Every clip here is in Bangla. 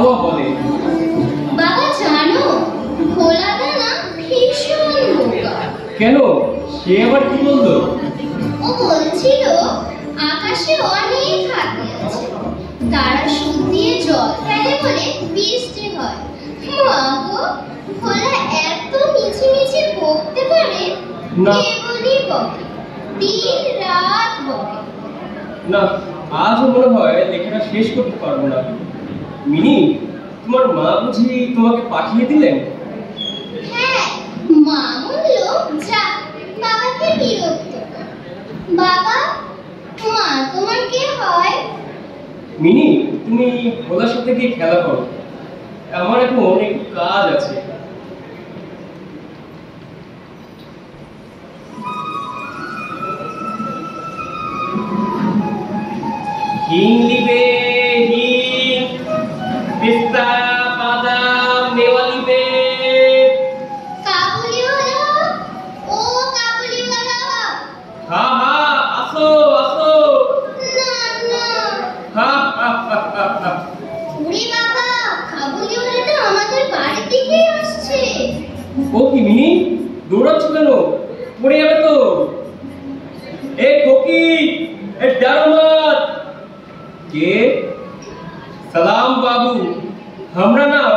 বাবা বলে। বাবা জানো, ভোলাদা না ভীষণ বোকা। কেন, সে আবার কি বললো? ও বলছিল আকাশে অনেক হাতি আছে, তারা সুদ দিয়ে জল ফেলে বলে বৃষ্টি হয়। মা গো, ভোলা এত মিছিমিছি বকতে পারে, না। কেবলই বকে, দিন রাত বকে। না, আজও মনে হয় লেখাটা শেষ করতে পারবো না। মিনি, তোমার মা বুঝি তোমাকে পাঠিয়ে দিলেন? হ্যাঁ, মা বলল যা, বাবাকে বিরক্ত কর। বাবা, মা তোমার কে হয়? মিনি, তুমি ভোলার সাথে গিয়ে খেলা করো, আমার এখন অনেক কাজ আছে। হিং লিবে, হিং, পিস্তা, বাদাম, মেওয়া লিবে। কাবুলিওয়ালা, ও কাবুলিওয়ালা। হ্যাঁ হ্যাঁ, আসো আসো। না না, উড়ি বাবা, কাবুলিওয়ালাটা আমাদের বাড়ির দিকেই আসছে। ও কি মিনি, দৌড়াচ্ছ কেন? পড়ে যাবে তো। এ খোকি, এ ডারমাত। কে? সালাম বাবু, हमरा নাম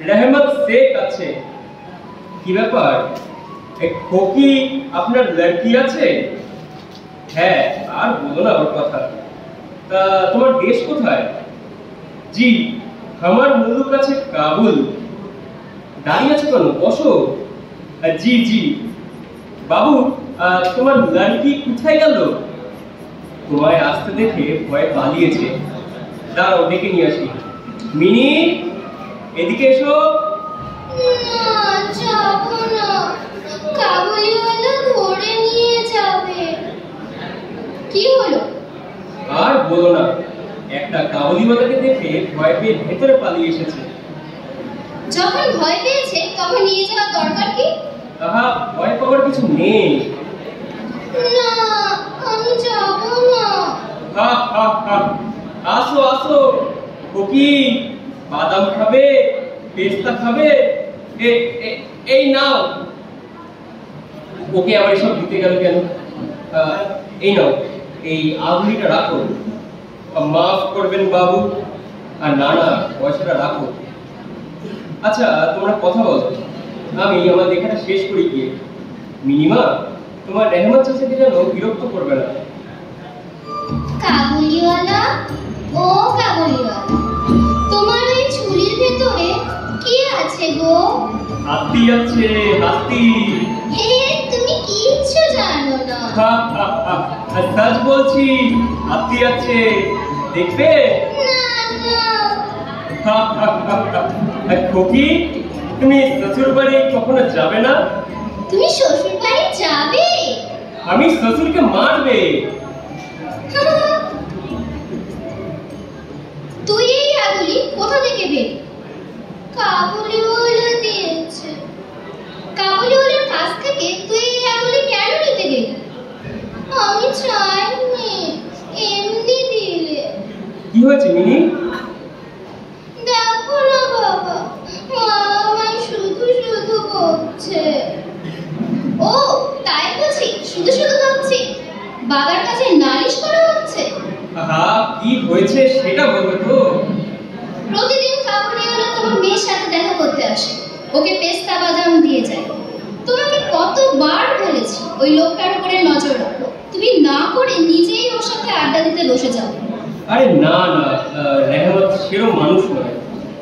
रहमत শেখ আছে। কি ব্যাপার, এ খোকি আপনার লড়কি আছে? হ্যাঁ, আর বলো না ওর কথা। তা তোমার দেশ কোথায়? জি, আমার মুলুক আছে কাবুল। দাঁড়িয়ে আছো কেন, বসো। জি জি বাবু, তোমার লড়কি কোথায় গেল? তোমায় আসতে দেখে ভয়ে পালিয়েছে। দাঁড়াও, ডেকে নিয়ে আসি। মিনি, এদিকে এসো। না, যাবো না, কাবুলিওয়ালা ধরে নিয়ে যাবে। কি হলো? আর বলো না, একটা কাবুলিওয়ালাকে দেখে ভয় পেয়ে ভেতরে পালিয়ে এসেছে। যখন ভয় পেয়েছে তখন নিয়ে যাওয়ার দরকার কি? তাহা ভয় পাওয়ার কিছু নেই। না, আমি যাবো না। হা হা হা, আসো আসো। খোকি, বাদাম খাবে, পেস্তা খাবে? এই নাও। ওকে আবার এসব দিতে গেল কেন? এই নাও, এই আগুলিটা রাখো। মাফ করবেন বাবু। আর না না, পয়সাটা রাখো। আচ্ছা, তোমরা কথা বলো, আমি আমার লেখাটা শেষ করি গিয়ে। মিনিমা, তোমার রেহমত চাচাকে যেন বিরক্ত করবে না। কাবুলিওয়ালা, ও কাবুলিওয়ালা, তোমার এই ঝুলির ভেতরে কি আছে গো? হাতি আছে, হাতি। হে, তুমি কিচ্ছু জানো না। হা হা হা, সচ বলছি, হাতি আছে, দেখবে? না না, হা হা হা হা। খোকি, তুমি শ্বশুর বাড়ি কখনো যাবে না? তুমি শ্বশুর বাড়ি যাবে? আমি শ্বশুরকে মারবে। তুই এই আগুলি কোথা থেকে পেলি? কাবুলিওয়ালা দিয়েছে। কাবুলিওয়ালার কাছ থেকে তুই এই আগুলি কেন নিতে গেলি? আমি চাইনি, এমনি দিলে। কি হয়েছে মিনি? দেখো না বাবা, মা আমায় শুধু শুধু বকছে। ও, তাই বুঝি শুধু শুধু বকছে? বাবার কাছে নালিশ করা হচ্ছে? আহা, কি হয়েছে সেটা বলবে তো। প্রতিদিন কাবুলিওয়ালা তোমার মেয়ের সাথে দেখা করতে আসে, ওকে পেস্তা বাদাম দিয়ে যায়। তোমাকে কতবার বলেছি ওই লোকটার উপরে নজর রাখো, তুমি না করে নিজেই ওর সাথে আড্ডা দিতে বসে যাও। আরে না না, রেহমত সেরকম মানুষ নয়।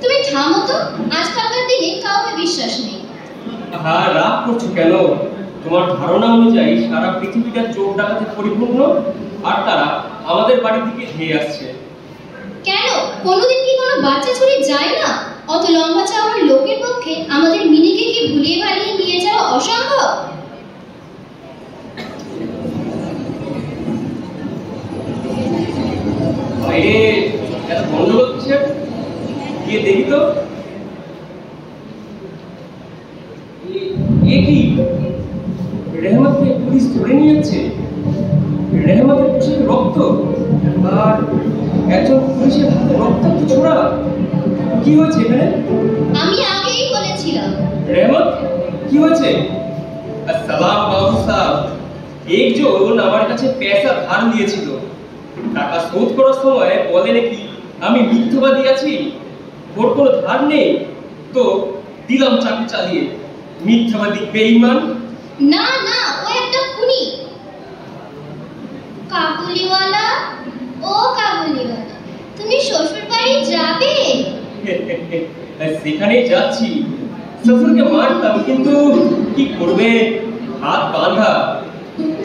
তুমি থামো তো, আজকালকার দিনে কাউকে বিশ্বাস নেই। হ্যাঁ, রাগ করছো কেন? তোমার ধারণা অনুযায়ী সারা পৃথিবীটা চোর ডাকাতে পরিপূর্ণ, আর তারা আমাদের বাড়ির দিকে ধেয়ে আসছে। কেন, কোনোদিন কি কোনো বাচ্চা চুরি যায় না? অত লম্বা চাওয়ার লোকের পক্ষে আমাদের মিনিকে কি ভুলিয়ে ভালিয়ে নিয়ে যাওয়া অসম্ভব? বাইরে এত গন্ডগোল হচ্ছে, গিয়ে দেখি তো। এ কি, রেহমতকে পুলিশ ধরে নিয়ে যাচ্ছে। রেহমতের পোশাকে রক্ত, আর একজন পুলিশের হাতে রক্তাক্ত ছোড়া। কি হয়েছে এখানে? আমি আগেই বলেছিলাম। রেহমত, কি হয়েছে? আসসালাম বাবু সাহেব, একজন আমার কাছে পয়সা ধার নিয়েছিল। টাকা শোধ করার সময় বলে নাকি আমি মিথ্যাবাদী আছি, ওর কোনো ধার নেই, তো দিলাম চাকরি চালিয়ে। মিথ্যাবাদী, বেঈমান। না না, ও একটা খুনি। কাবুলিওয়ালা, ও কাবুলিওয়ালা, তুমি শ্বশুর বাড়ি যাবে? সেখানেই যাচ্ছি। শ্বশুরকে মারতাম, কিন্তু কি করবে, হাত বাঁধা।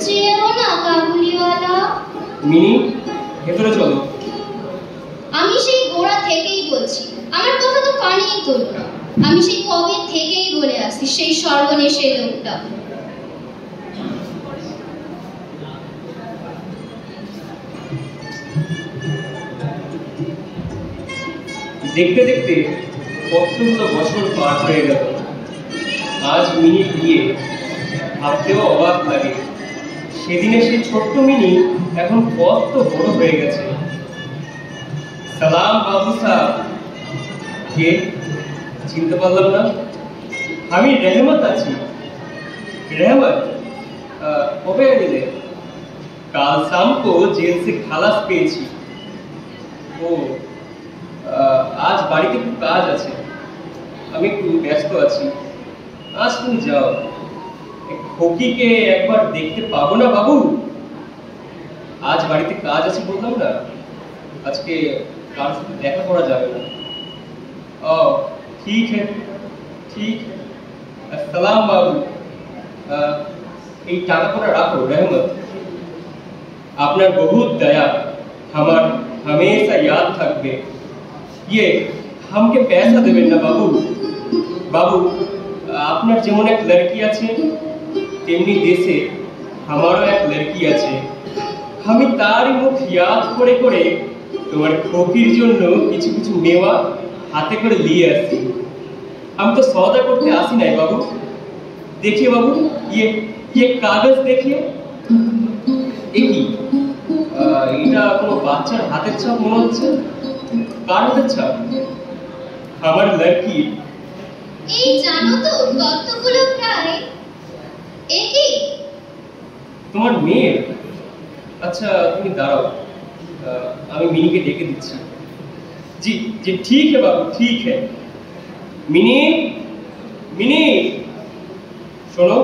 যেও না কাবুলিওয়ালা। মিনি, ভেতরে চলো। আমি সেই গোড়া থেকেই বলছি, আমার কথা তো কানেই তোলো না। আমি সেই কবে থেকেই বলে আসছি, সেই সর্বনেশে লোকটা। দেখতে দেখতে কতগুলো বছর পার হয়ে গেল। আজ মিনি বিয়ে, ভাবতেও অবাক লাগে। সেদিনে সেই ছোট্ট মিনি এখন কত বড় হয়ে গেছে। সালাম বাবু সাহেব। কে? চিনতে পারলাম না। আমি রেহমত আছি। রেহমত, কবে এলে? কাল शाम को जेल से খালাস পেয়েছি। ও, আজ বাড়িতে খুব কাজ আছে, আমি একটু ব্যস্ত আছি। আজ তুমি যাও। খোকিকে একবার দেখতে পাবো না বাবু? আজ বাড়িতে কাজ আছে বললাম না, আজকে কার সাথে দেখা করা যাবে না। ও ঠিক है, ঠিক है। আসসালাম বাবু। এই টাকাটা রাখো রেহমত। আপনার বহুত দয়া আমার हमेशा याद থাকবে। ये हमके पैसा দেবেন না বাবু। বাবু, আপনার যেমন এক লড়কি আছে, তেমনি দেশে আমারও এক লড়কি আছে। আমি তারই মুখ ইয়াদ করে করে তোমার খোকির জন্য কিছু কিছু মেওয়া হাতে করে নিয়ে আসছি। আমি তো সওদা করতে আসি নাই বাবু। देखिए बाबू, ये कागज देखिए। কি এটা কোনো বাচ্চার হাতের ছাপ মনে হচ্ছে। কার হাতের ছাপ? আমার লড়কি। এই জানো তো, তত্ত্বগুলো প্রায় একই। তোমার মেয়ে? আচ্ছা তুমি দাঁড়াও, আমি মিনিকে ডেকে দিচ্ছি। জি জি ঠিক है বাবু, ঠিক है। মিনি, মিনি শোনো,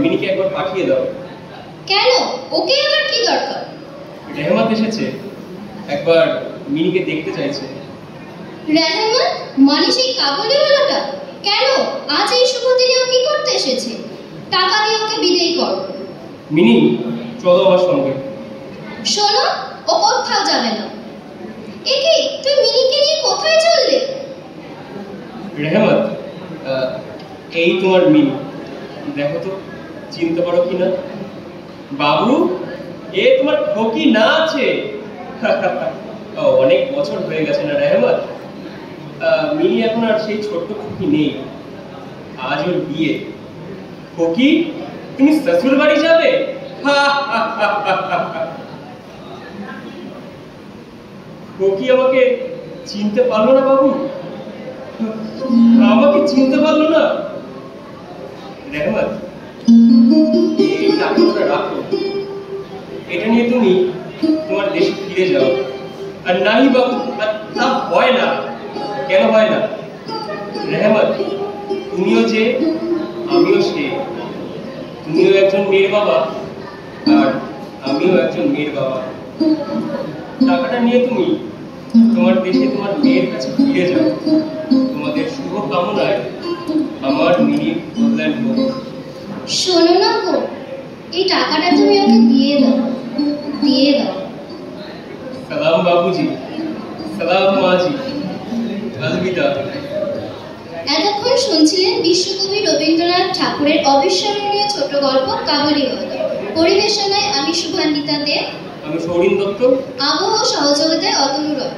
মিনিকে একবার পাঠিয়ে দাও। কেন? ওকে আবার কি দরকার? রেহমত এসেছে, একবার মিনিকে দেখতে চাইছে। রেহমত মানে সেই কাবুলিওয়ালাটা? কেন আজ এই শুভ দিনে ও কি করতে এসেছে? টাকা দিয়ে ওকে বিদায় করো। মিনি, চলো আমার সঙ্গে। শোনো, ও কোথাও যাবে না। একে তুই মিনিকে নিয়ে কোথায় চললে? রেহমত, এই তোমার মিনি, দেখো তো চিনতে পারো কিনা। বাবু, এ তোমার খোকি না আছে। অনেক বছর হয়ে গেছে না রেহমত। মিনি এখন আর সেই ছোট্ট খোকি নেই। আজ ওর বিয়ে। খোকি, তুমি শ্বশুর বাড়ি যাবে? খোকি আমাকে চিনতে পারলো না বাবু, আমাকে চিনতে পারলো না। রেহমত, এই টাকাটা রাখো। এটা নিয়ে তুমি তোমার দেশে ফিরে যাও। আর নাই বাবু, তা হয় না। কেন হয় না? রেহমত, তুমিও যে, আমিও সে। তুমিও একজন মেয়ের বাবা, আর আমিও একজন মেয়ের বাবা। টাকাটা নিয়ে তুমি তোমার দেশে তোমার মেয়ের কাছে ফিরে যাও। তোমাদের শুভ কামনায় আমার মিনির কল্যাণ হোক। শোনো না গো, এই টাকাটা তুমি ওকে দিয়ে দাও, দিয়ে দাও। সালাম বাবুজি, সালাম মাজি, আলবিদা। এতক্ষণ শুনছিলেন বিশ্বকবি রবীন্দ্রনাথ ঠাকুরের অবিস্মরণীয় ছোট গল্প কাবুলিওয়ালা। পরিবেশনায় আমি শুভান্বিতা দে, আমি সৌরিন দত্ত, আবহ সহযোগিতায় অতনু রয়।